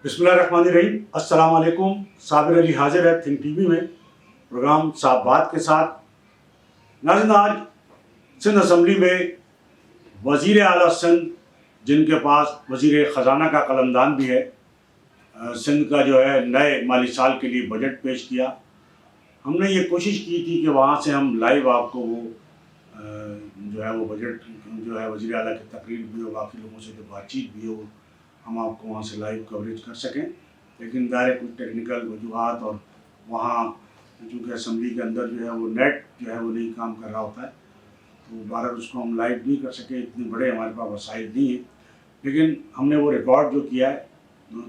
बिस्मिल्लाहिर्रहमानिर्रहीम। अस्सलाम वालेकुम। साबिर अली हाजिर है थिंक टीवी में प्रोग्राम साहब बात के साथ। नाज़रीन, आज सिंध असम्बली में वज़ीर आला सिंध, जिनके पास वज़ीर ख़जाना का कलमदान भी है, सिंध का जो है नए माली साल के लिए बजट पेश किया। हमने ये कोशिश की थी कि वहाँ से हम लाइव आपको वो जो है वो बजट जो है वज़ीर आला की तकरीर भी हो, बाकी लोगों से जो बातचीत भी हो, हम आपको वहाँ से लाइव कवरेज कर सकें। लेकिन ज़ाहिर कुछ टेक्निकल वजूहात और वहाँ चूँकि असम्बली के अंदर जो है वो नेट जो है वो नहीं काम कर रहा होता है, तो बहरहाल उसको हम लाइव नहीं कर सके। इतने बड़े हमारे पास वसाइल नहीं हैं, लेकिन हमने वो रिकॉर्ड जो किया है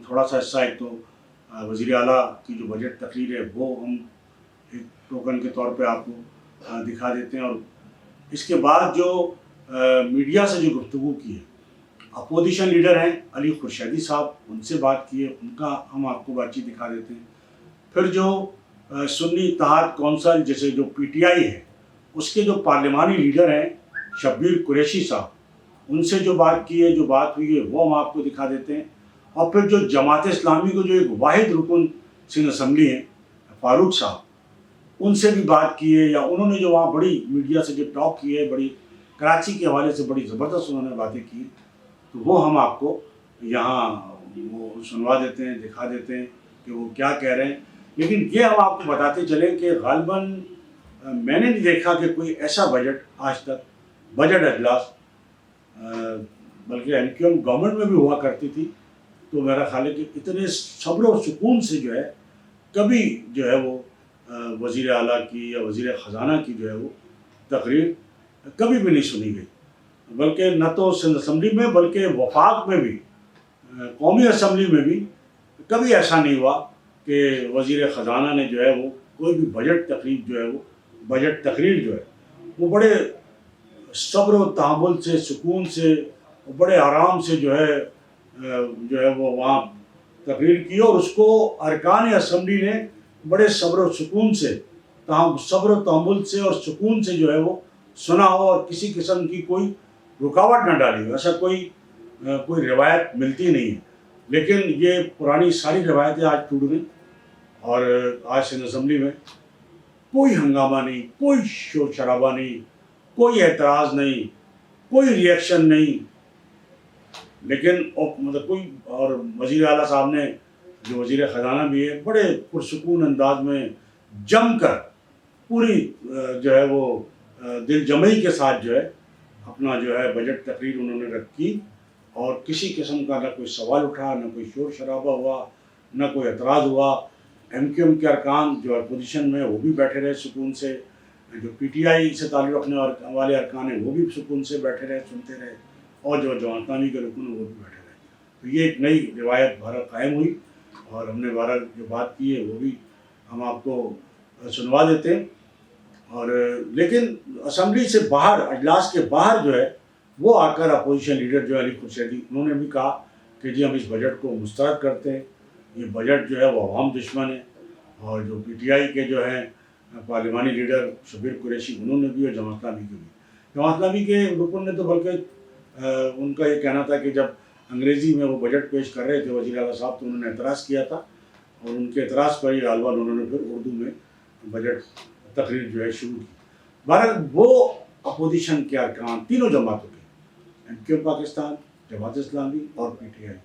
थोड़ा सा हिस्सा, एक तो वज़ीर आला की जो बजट तकरीर है वो हम एक टोकन के तौर पे आपको दिखा देते हैं। और इसके बाद जो मीडिया से जो गुफ्तगू की है, अपोजिशन लीडर हैं अली खुर्शीदी साहब, उनसे बात की है, उनका हम आपको बातचीत दिखा देते हैं। फिर जो सुन्नी इत्तेहाद कौंसिल जैसे जो पीटीआई है, उसके जो पार्लिमानी लीडर हैं शब्बीर कुरैशी साहब, उनसे जो बात की है, जो बात हुई है, वो हम आपको दिखा देते हैं। और फिर जो जमात इस्लामी को जो एक वाहिद रुकन सिंध असम्बली है फारूक साहब, उनसे भी बात की है, या उन्होंने जो वहाँ बड़ी मीडिया से जो टॉक की है, बड़ी कराची के हवाले से बड़ी ज़बरदस्त उन्होंने बातें की, तो वो हम आपको यहाँ वो सुनवा देते हैं, दिखा देते हैं कि वो क्या कह रहे हैं। लेकिन ये हम आपको बताते चलें कि ग़ालिबन मैंने नहीं देखा कि कोई ऐसा बजट आज तक बजट अजलास, बल्कि एमक्यूएम गवर्नमेंट में भी हुआ करती थी, तो मेरा ख्याल है कि इतने सब्र और सुकून से जो है कभी जो है वो वज़ीर आला की या वज़ीर ख़जाना की जो है वो तकरीर कभी भी नहीं सुनी गई। बल्कि न तो सिंध असम्बली में बल्कि वफाक में भी, कौमी असम्बली में भी कभी ऐसा नहीं हुआ कि वज़ीर ख़जाना ने जो है वो कोई भी बजट तकरीर जो है वो बड़े सब्र व तहम्मुल से, सुकून से, बड़े आराम से जो है वो वहाँ तकरीर की, और उसको अरकान असम्बली ने बड़े सब्र व सुकून से, सब्र व तहम्मुल से और सुकून से जो है वो सुना हो, और किसी किस्म की कोई रुकावट न डाली हो। ऐसा कोई रिवायत मिलती नहीं है। लेकिन ये पुरानी सारी रिवायतें आज टूट गई, और आज सिंध असम्बली में कोई हंगामा नहीं, कोई शोर शराबा नहीं, कोई एतराज़ नहीं, कोई रिएक्शन नहीं। लेकिन मतलब कोई, और वज़ीर आला साहब ने जो वज़ीर ख़जाना भी है, बड़े पुरसुकून अंदाज में जमकर पूरी जो है वो दिल जमई के साथ जो है अपना जो है बजट तकरीर उन्होंने रखी, और किसी किस्म का ना कोई सवाल उठा, ना कोई शोर शराबा हुआ, ना कोई एतराज़ हुआ। एमक्यूएम के अरकान जो अपोजिशन में वो भी बैठे रहे सुकून से, जो पीटीआई से ताल्लुक़ रखने वाले अरकान हैं वो भी सुकून से बैठे रहे, सुनते रहे, और जो जमात इस्लामी के रुकन वो भी बैठे रहे। तो ये एक नई रिवायत भारत कायम हुई, और हमने भारत जो बात की है वो भी हम आपको सुनवा देते हैं। और लेकिन असम्बली से बाहर, अजलास के बाहर जो है वो आकर अपोजिशन लीडर जो अली खुर्शीदी, उन्होंने भी कहा कि जी हम इस बजट को मुस्तरद करते हैं, ये बजट जो है वो अवाम दुश्मन है। और जो पीटीआई के जो हैं पार्लिमानी लीडर शब्बीर कुरैशी, उन्होंने भी, और जमात इस्लामी के भी, जमात इस्लामी के रुकन ने तो बल्कि उनका ये कहना था कि जब अंग्रेज़ी में वो बजट पेश कर रहे थे वज़ीर आला साहब, तो उन्होंने एतराज़ किया था, और उनके एतराज़ पर ही ग़ालिबन उन्होंने फिर उर्दू में बजट तकरीर जो है शुरू की। बहरहाल वो अपोजिशन के अरकान तीनों जमातों के, एमक्यूएम पाकिस्तान, जमात इस्लामी और पीटीआई,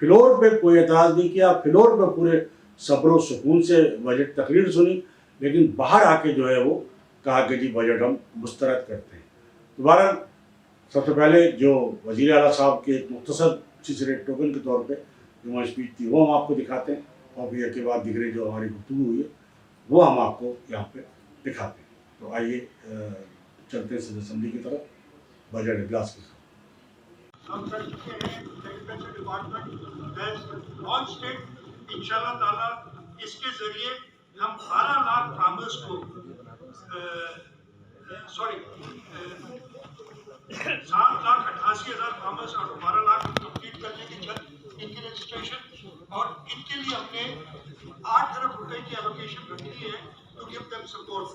फ्लोर पे कोई एतराज़ नहीं किया, फ्लोर पे पूरे सब्र व सुकून से बजट तकरीर सुनी। लेकिन बाहर आके जो है वो कहा कि जी बजट हम मुस्तरद करते हैं। तो बहरहाल सबसे पहले जो वज़ीर आला साहब के एक मुख्तसर सिलसिले टोकन के तौर पे जो हमारी स्पीच थी वो हम आपको दिखाते हैं, और फिर के बाद दिख रही जो हमारी गुफ्तगू हुई है वो हम आपको यहाँ पे दिखाते हैं। तो आइए चलते हैं सिंध असम्बली की तरफ बजट इजलास के साथ। हम कर चुके हैं एग्रीकल्चर डिपार्टमेंट ऑन स्टेट। इंशाल्लाह ताला इसके ज़रिए हम 12 लाख फार्मर्स को 7,88,000 फार्मर्स और 12 लाख कंप्लीट करने की जल्द इनकी रजिस्ट्रेशन, और इनके लिए हमने 8 अरब रुपए की एलोकेशन रखी है to give them support.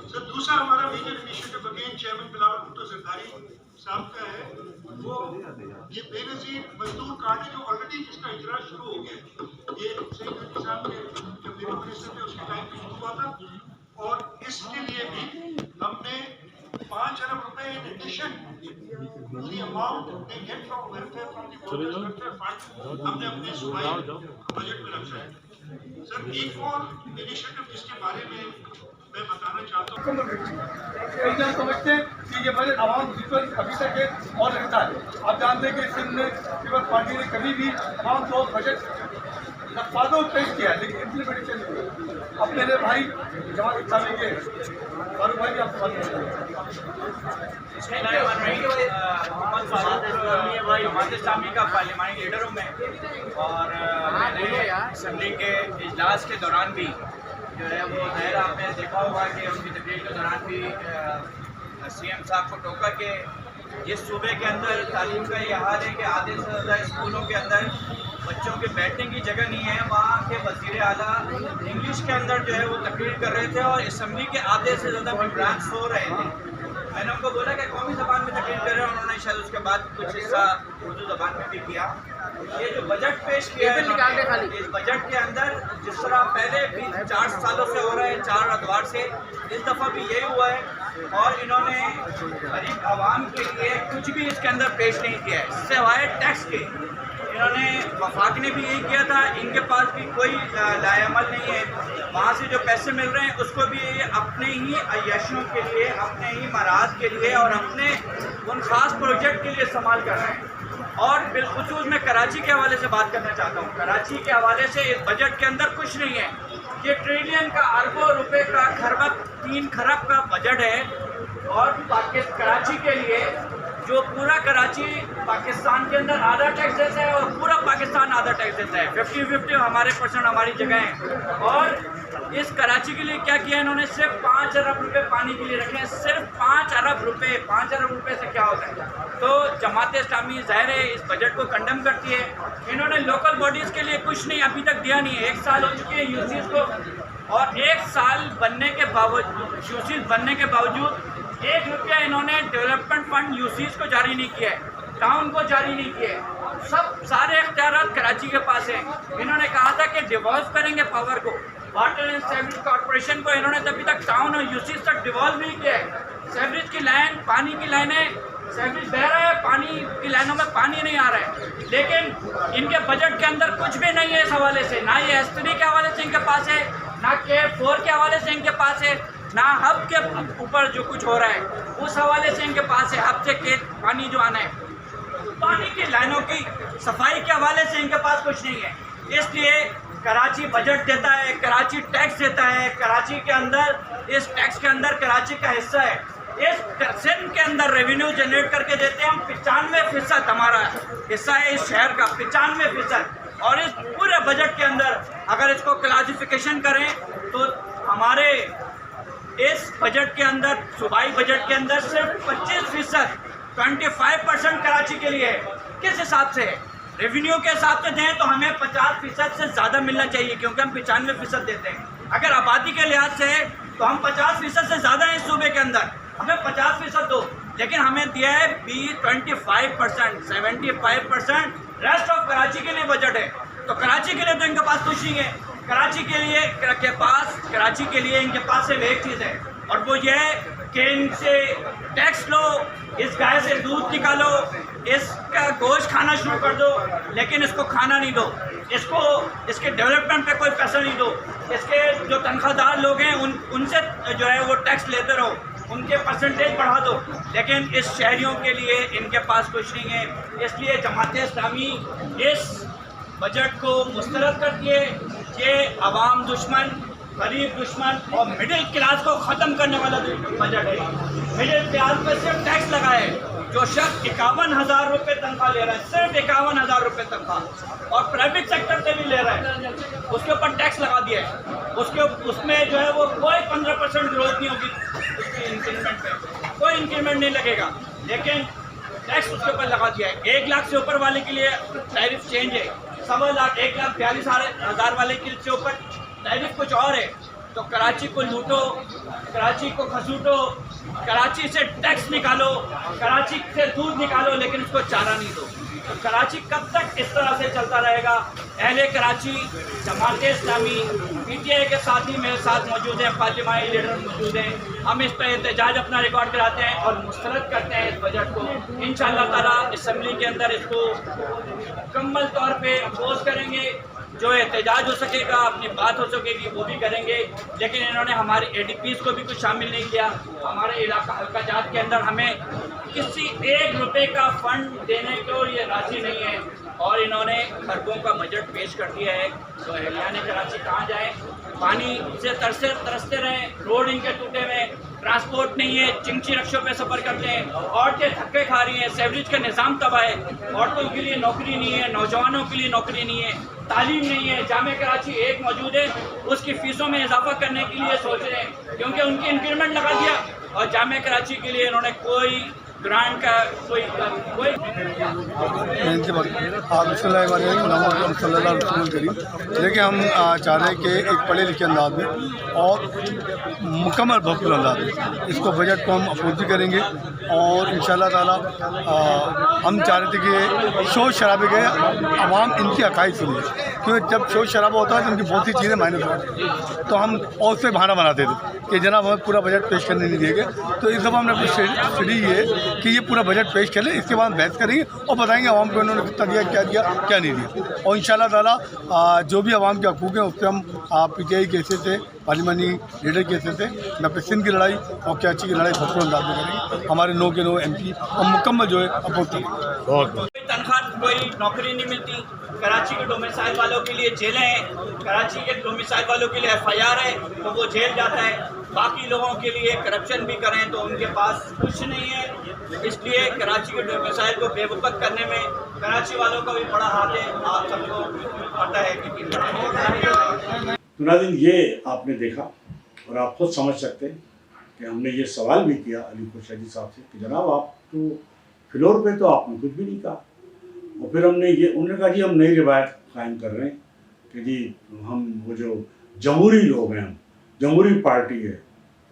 Sir, दूसरा हमारा major initiative again chairman Bilawal Bhutto Zardari साहब का है, वो ये बेनजीर मजदूर कार्ड है जो ऑलरेडी जिसका इजरा शुरू हो गया। ये सेक्रेटरी साहब के जब लेबर मिनिस्टर थे उसके टाइम पे शुरू हुआ था, और इसके लिए भी हमने 5 अरब रुपए in addition the amount they get from welfare from the workers welfare fund हमने अपने सूबाई बजट में रखा है। सर एक और इनिशिएटिव जिसके बारे में मैं बताना चाहता हूँ, कई जन समझते हैं कि ये बजट आवाम रिचुअल अभी तक है और रहता है। आप जानते हैं कि सिंध में पीपल्स पार्टी ने कभी भी आवाम को बजट नफाजों पेश किया है, लेकिन इम्प्लीमेंटेशन नहीं हुआ। अब मेरे भाई जमात इस्लामी के फारूक भाई भी आपसे बात करेंगे। जमात इस्लामी का पार्लिमानी लीडर हूँ मैं, और मैंने असम्बली के इजलास के दौरान भी जो है वो ज़ाहिर आपने देखा होगा कि उनकी तकरीर के दौरान भी CM साहब को टोका कि जिस सूबे के अंदर तालीम का ये हाल है कि आधे से ज़्यादा स्कूलों के अंदर बच्चों के बैठने की जगह नहीं है, वहाँ के वज़ीर आला इंग्लिश के अंदर जो है वो तकरीर कर रहे थे और असम्बली के आधे से ज़्यादा मेंबरान सो रहे थे। मैंने उनको बोला कि कौमी ज़बान में तकरीर कर रहे हैं, उन्होंने शायद उसके बाद कुछ हिस्सा उर्दू ज़बान में भी किया। ये जो बजट पेश किया है इस बजट के अंदर, जिस तरह पहले भी 4 सालों से हो रहा है, 4 अदवार से, इस दफ़ा भी यही हुआ है, और इन्होंने गरीब आवाम के लिए कुछ भी इसके अंदर पेश नहीं किया है सिवाय टैक्स के। इन्होंने वफाक ने भी यही किया था, इनके पास भी कोई लाएअमल नहीं है। वहाँ से जो पैसे मिल रहे हैं उसको भी ये अपने ही अय्याशियों के लिए, अपने ही मराज के लिए और अपने उन ख़ास प्रोजेक्ट के लिए इस्तेमाल कर रहे हैं। और बिलखुसूस मैं कराची के हवाले से बात करना चाहता हूँ। कराची के हवाले से इस बजट के अंदर कुछ नहीं है। ये ट्रिलियन का, अरबों रुपए का, 3 खरब का बजट है, और कराची के लिए जो पूरा कराची पाकिस्तान के अंदर आधा टैक्स देता है और पूरा पाकिस्तान आधा टैक्स देता है, 50-50 हमारे % हमारी जगह है। और इस कराची के लिए क्या किया इन्होंने, सिर्फ 5 अरब रुपए पानी के लिए रखे हैं, सिर्फ 5 अरब रुपए। 5 अरब रुपए से क्या होता है? तो जमात इस्लामी ज़ाहिर है इस बजट को कंडेम करती है। इन्होंने लोकल बॉडीज़ के लिए कुछ नहीं अभी तक दिया नहीं है। 1 साल हो चुके हैं यूसीज को, और 1 साल बनने के बावजूद, यूसीज बनने के बावजूद 1 रुपया इन्होंने डेवलपमेंट फंड यूसीज को जारी नहीं किया है, टाउन को जारी नहीं किया है। सारे इख्तियारात कराची के पास हैं। इन्होंने कहा था कि डिवॉल्व करेंगे पावर को, वाटर एंड सीवरेज कॉर्पोरेशन को। इन्होंने तभी तक टाउन और यूसीज तक डिवॉल्व नहीं किया है। सीवरेज की लाइन, पानी की लाइनें, सीवरेज बह रहा है, पानी की लाइनों में पानी नहीं आ रहा है, लेकिन इनके बजट के अंदर कुछ भी नहीं है इस हवाले से। ना ये S3 के हवाले से इनके पास है, ना K4 के हवाले से इनके पास है, ना हब के ऊपर जो कुछ हो रहा है उस हवाले से इनके पास है। हब से पानी जो आना है, पानी की लाइनों की सफाई के हवाले से इनके पास कुछ नहीं है। इसलिए कराची बजट देता है, कराची टैक्स देता है, कराची के अंदर, इस टैक्स के अंदर कराची का हिस्सा है। इस सिंध के अंदर रेवेन्यू जनरेट करके देते हैं हम 95% हमारा हिस्सा है इस शहर का, 95%। और इस पूरे बजट के अंदर अगर इसको क्लासिफिकेशन करें तो हमारे इस बजट के अंदर, सूबाई बजट के अंदर सिर्फ 25%, 25% कराची के लिए है। किस हिसाब से है? रेवेन्यू के हिसाब से दें तो हमें 50% से ज़्यादा मिलना चाहिए, क्योंकि हम 95% देते हैं। अगर आबादी के लिहाज से है तो हम 50% से ज़्यादा हैं इस सूबे के अंदर, हमें 50% दो। लेकिन हमें दिया है 25%, 75%। रेस्ट ऑफ कराची के लिए बजट है, तो कराची के लिए तो इनके पास कुछ नहीं है। कराची के लिए इनके पास सिर्फ एक चीज़ है, और वो ये है कि इनसे टैक्स लो, इस गाय से दूध निकालो, इसका गोश्त खाना शुरू कर दो, लेकिन इसको खाना नहीं दो, इसको इसके डेवलपमेंट पे कोई पैसा नहीं दो। इसके जो तनख्वाहदार लोग हैं उनसे जो है वो टैक्स लेते रहो, उनके परसेंटेज बढ़ा दो, लेकिन इस शहरियों के लिए इनके पास कुछ नहीं है। इसलिए जमात इस्लामी इस बजट को मुस्तरद करती है। ये आवाम दुश्मन, गरीब दुश्मन और मिडिल क्लास को ख़त्म करने वाला बजट है। मिडिल क्लास पर सिर्फ टैक्स लगा है। जो शख्स 51,000 रुपये तनख्वाह ले रहा है, सिर्फ 51,000 रुपये तनख्वाह, और प्राइवेट सेक्टर से भी ले रहा है, उसके ऊपर टैक्स लगा दिया है। उसमें जो है वो कोई 15% ग्रोथ नहीं होगी, उसकी इंक्रीमेंट पे कोई इंक्रीमेंट नहीं लगेगा, लेकिन टैक्स उसके ऊपर लगा दिया है। 1 लाख से ऊपर वाले के लिए टैरिफ चेंज है, 1.25 लाख, 1,42,000 वाले के ऊपर टैरिफ कुछ और है। तो कराची को लूटो, कराची को खसूटो, कराची से टैक्स निकालो, कराची से दूध निकालो, लेकिन उसको चारा नहीं दो। तो कराची कब तक इस तरह से चलता रहेगा? अहले कराची, जमात इस्लामी, PTI के साथी मेरे साथ मौजूद हैं, पार्लिमानी लीडर मौजूद हैं। हम इस पर एहतजाज अपना रिकॉर्ड कराते हैं और मुस्तरद करते हैं इस बजट को। इंशाअल्लाह ताला असम्बली के अंदर इसको मुकम्मल तौर पे अपोज करेंगे। जो एहतजाज हो सकेगा, अपनी बात हो सकेगी, वो भी करेंगे। लेकिन इन्होंने हमारे ADPs को भी कुछ शामिल नहीं किया। हमारे इलाका हल्का जात के अंदर हमें किसी 1 रुपये का फंड देने को ये राजी नहीं है और इन्होंने खरबों का बजट पेश कर दिया है। तो अहलियाने कराची कहाँ जाएँ? पानी से तरसते रहें, रोड इनके टूटे हुए, ट्रांसपोर्ट नहीं है, चिंची रिक्शों पे सफ़र करते हैं, औरतें धक्के खा रही हैं, सेवरेज का निज़ाम तबाह है, औरतों के लिए नौकरी नहीं है, नौजवानों के लिए नौकरी नहीं है, तालीम नहीं है। जामे कराची एक मौजूद है, उसकी फ़ीसों में इजाफा करने के लिए सोच रहे हैं क्योंकि उनकी इंक्रीमेंट लगा दिया और जामे कराची के लिए इन्होंने कोई ग्रांट का कोई देखिए, हम चाह रहे हैं कि एक पढ़े लिखे अंदाज में और मुकम्मल भरपूर अंदाज में इसको बजट को हम अपोज भी करेंगे और इंशाअल्लाह ताला हम चाह रहे थे कि शोर शराबे के अवाम इनकी अकाई सुनिए, क्योंकि जब शोर शराबा होता है तो उनकी बहुत सी चीज़ें मायने रखती हैं। तो हम और उससे बहाना बनाते थे कि जनाब हमें पूरा बजट पेश करने नहीं देंगे। तो इस दफ़ा हमने अपनी स्टडी ये कि ये पूरा बजट पेश कर लें, इसके बाद बहस करेंगे और बताएंगे आवाम को इन्होंने कितना दिया, क्या नहीं दिया। और इंशाअल्लाह ताला जो भी आवाम के हकूक़ हैं उससे हम PTI के हिस्से से, पार्लिमानी लीडर के हिस्से से नब्बे सिंध की लड़ाई और कराची की लड़ाई भरपूर अंदाज में करेंगे। हमारे 9 के 9 MP और मुकम्मल जो है अपोज करेंगे। बहुत तनख्वाह, कोई नौकरी नहीं मिलती। कराची के डोमिसाइल वालों के लिए जेलें हैं, कराची के डोमिसाइल वालों के लिए FIR है तो वो जेल जाता है। बाकी लोगों के लिए करप्शन भी करें तो उनके पास कुछ नहीं है। इसलिए कराची के डोमिसाइल को बेवकूफ़ करने में कराची वालों का भी बड़ा हाथ है। आप सबको पता है कि नाज़रीन, ये आपने देखा और आप खुद समझ सकते हैं कि हमने ये सवाल भी किया अली खुर्शीद साहब से कि जनाब आप तो फ्लोर पे तो आपने कुछ भी नहीं कहा। और फिर उन्होंने कहा जी हम नई रिवायत कायम कर रहे हैं कि जी हम वो जो जमहूरी लोग हैं, हम जमहूरी पार्टी है।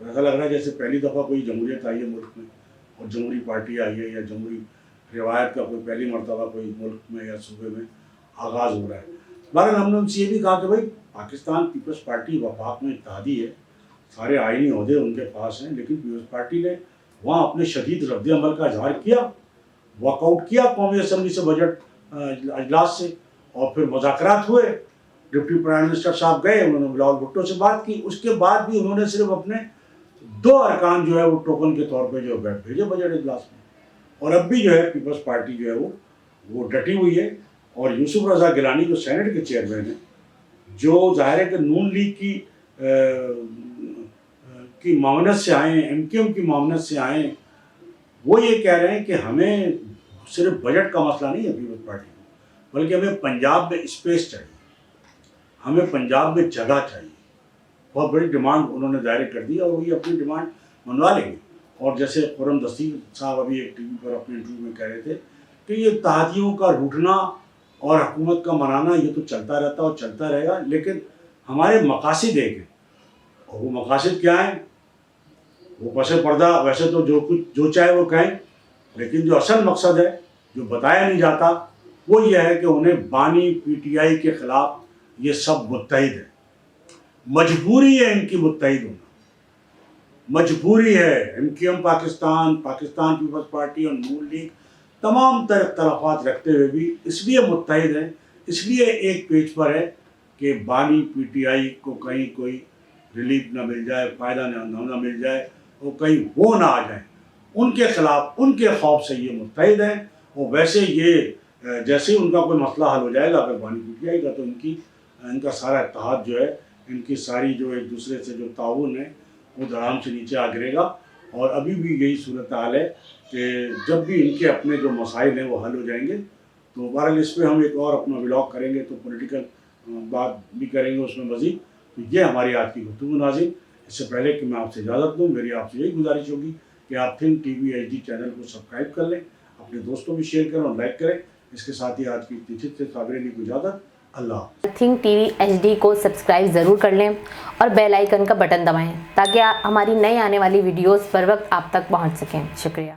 तो ऐसा लग रहा है जैसे पहली दफ़ा कोई जमहूरियत आई है मुल्क में और जमहूरी पार्टी आई है या जमहूरी रिवायत का कोई पहली मरतबा कोई मुल्क में या सूबे में आगाज़ हो रहा है। बहरहाल हमने उनसे ये भी कहा कि भाई पाकिस्तान पीपल्स पार्टी वफाक में इत्तेहादी है, सारे आइनी ओहदे उनके पास हैं, लेकिन पीपल्स पार्टी ने वहाँ अपने शदीद रद्द अमल का इजहार किया, वॉकआउट किया कौमी असम्बली से बजट अजलास से, और फिर मुज़ाकरात हुए। डिप्टी प्राइम मिनिस्टर साहब गए, उन्होंने बिलावल भुट्टो से बात की, उसके बाद भी उन्होंने सिर्फ अपने 2 अरकान जो है वो टोकन के तौर पे जो भेजे बजट इजलास में। और अब भी जो है पीपल्स पार्टी जो है वो डटी हुई है। और यूसुफ रज़ा गिलानी जो सेनेट के चेयरमैन हैं, जो ज़ाहिर है कि नून लीग की मामनत से आए हैं, MQM की मामनत से आए हैं, वो ये कह रहे हैं कि हमें सिर्फ बजट का मसला नहीं है पीपल्स पार्टी को, बल्कि हमें पंजाब में स्पेस चाहिए, हमें पंजाब में जगह चाहिए। बहुत बड़ी डिमांड उन्होंने दायर कर दी और वही अपनी डिमांड मनवा लेंगे। और जैसे खुर्रम दस्तीर साहब अभी एक TV पर अपने इंटरव्यू में कह रहे थे कि ये तहादियों का रूठना और हुकूमत का मनाना ये तो चलता रहता और चलता रहेगा, लेकिन हमारे मकासद एक हैं। और वो मकासद क्या हैं? वो पसे पर्दा वैसे तो जो चाहे वो कहें, लेकिन जो असल मकसद है जो बताया नहीं जाता वो ये है कि उन्हें बानी PTI के ख़िलाफ़ ये सब मुत्तहिद है। मजबूरी है इनकी मुत्तहिद होना, मजबूरी है। MQM पाकिस्तान पीपल्स पार्टी और नून लीग तमाम तरह इख्तलाफात रखते हुए भी इसलिए मुत्तहिद हैं, इसलिए एक पेज पर है कि बानी PTI को कहीं कोई रिलीफ ना मिल जाए, फ़ायदा ना मिल जाए और कहीं वो ना आ जाए, उनके ख़िलाफ़, उनके खौफ से ये मुत्तहिद हैं। और वैसे ये जैसे ही उनका कोई मसला हल हो जाएगा अगर बानी PTI का, तो इनका सारा इत्तेहाद जो है, इनकी सारी जो एक दूसरे से जो ताउन है वो धड़ाम से नीचे आ गिरेगा। और अभी भी यही सूरत हाल है कि जब भी इनके अपने जो मसाइल हैं वो हल हो जाएंगे तो बहरहाल इस पर हम एक और अपना व्लॉग करेंगे, तो पॉलिटिकल बात भी करेंगे उसमें मज़ीद। तो ये हमारी आज की गुफ्तगू नाज़रीन। इससे पहले कि मैं आपसे इजाज़त दूँ, मेरी आपसे यही गुजारिश होगी कि आप थिंक TV HD चैनल को सब्सक्राइब कर लें, अपने दोस्तों भी शेयर करें और लाइक करें। इसके साथ ही आज की इतनी से साबिर अली को इजाज़त। अल्लाह। थिंक टीवी HD को सब्सक्राइब ज़रूर कर लें और बेल आइकन का बटन दबाएं ताकि हमारी नई आने वाली वीडियोस पर वक्त आप तक पहुंच सकें। शुक्रिया।